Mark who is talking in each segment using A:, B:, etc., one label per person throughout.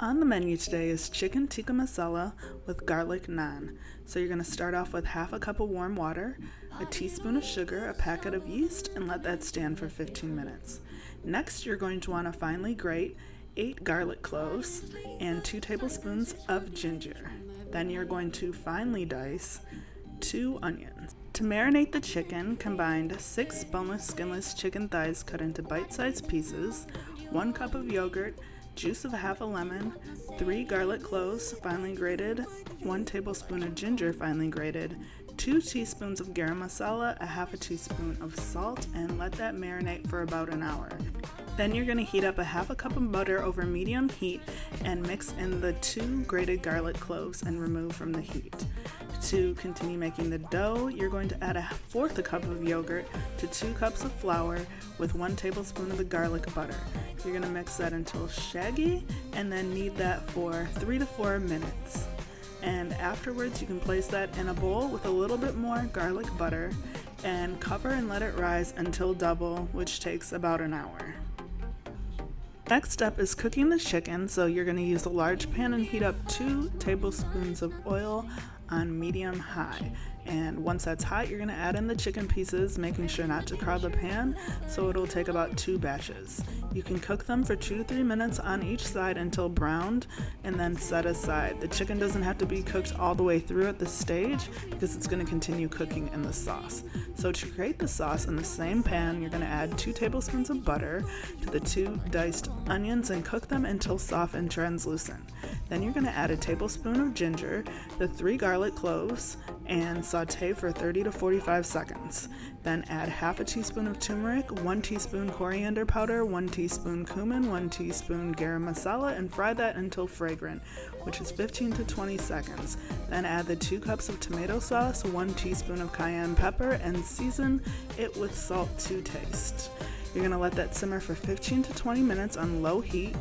A: On the menu today is chicken tikka masala with garlic naan. So you're going to start off with half a cup of warm water, a teaspoon of sugar, a packet of yeast, and let that stand for 15 minutes. Next, you're going to want to finely grate 8 garlic cloves and 2 tablespoons of ginger. Then you're going to finely dice 2 onions. To marinate the chicken, combine 6 boneless skinless chicken thighs cut into bite-sized pieces, 1 cup of yogurt, juice of half a lemon, 3 garlic cloves finely grated, 1 tablespoon of ginger finely grated, 2 teaspoons of garam masala, a half a teaspoon of salt, and let that marinate for about an hour. Then you're going to heat up a half a cup of butter over medium heat and mix in the 2 grated garlic cloves and remove from the heat. To continue making the dough, you're going to add a fourth a cup of yogurt to 2 cups of flour with 1 tablespoon of the garlic butter. You're going to mix that until shaggy and then knead that for 3 to 4 minutes. And afterwards you can place that in a bowl with a little bit more garlic butter and cover and let it rise until double, which takes about an hour. Next step is cooking the chicken, so you're going to use a large pan and heat up 2 tablespoons of oil on medium-high. And once that's hot, you're going to add in the chicken pieces, making sure not to crowd the pan, so it'll take about 2 batches. You can cook them for 2 to 3 minutes on each side until browned, and then set aside. The chicken doesn't have to be cooked all the way through at this stage because it's going to continue cooking in the sauce. So to create the sauce, in the same pan, you're going to add 2 tablespoons of butter to the 2 diced onions and cook them until soft and translucent. Then you're going to add a tablespoon of ginger, the 3 garlic cloves, and saute for 30 to 45 seconds. Then add half a teaspoon of turmeric, 1 teaspoon coriander powder, 1 teaspoon cumin, 1 teaspoon garam masala, and fry that until fragrant, which is 15 to 20 seconds. Then add the 2 cups of tomato sauce, 1 teaspoon of cayenne pepper, and season it with salt to taste. You're going to let that simmer for 15 to 20 minutes on low heat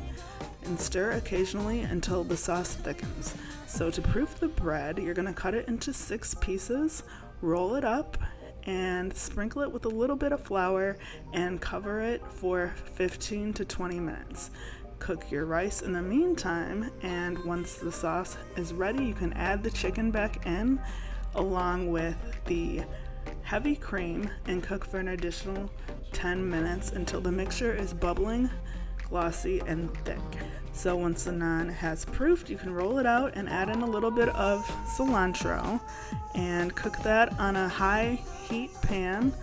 A: and stir occasionally until the sauce thickens. So to proof the bread, you're going to cut it into 6 pieces, roll it up, and sprinkle it with a little bit of flour and cover it for 15 to 20 minutes. Cook your rice in the meantime, and once the sauce is ready, you can add the chicken back in along with the heavy cream and cook for an additional 10 minutes until the mixture is bubbling, glossy, and thick. So once the naan has proofed, you can roll it out and add in a little bit of cilantro and cook that on a high heat pan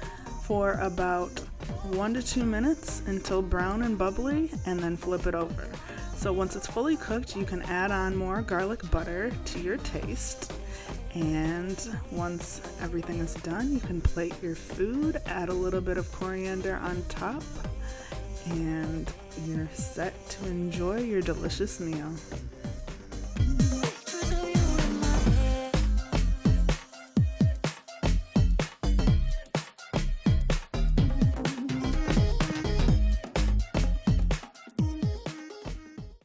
A: for about 1 to 2 minutes until brown and bubbly, and then flip it over. So once it's fully cooked, you can add on more garlic butter to your taste. And once everything is done, you can plate your food, add a little bit of coriander on top, and you're set to enjoy your delicious meal.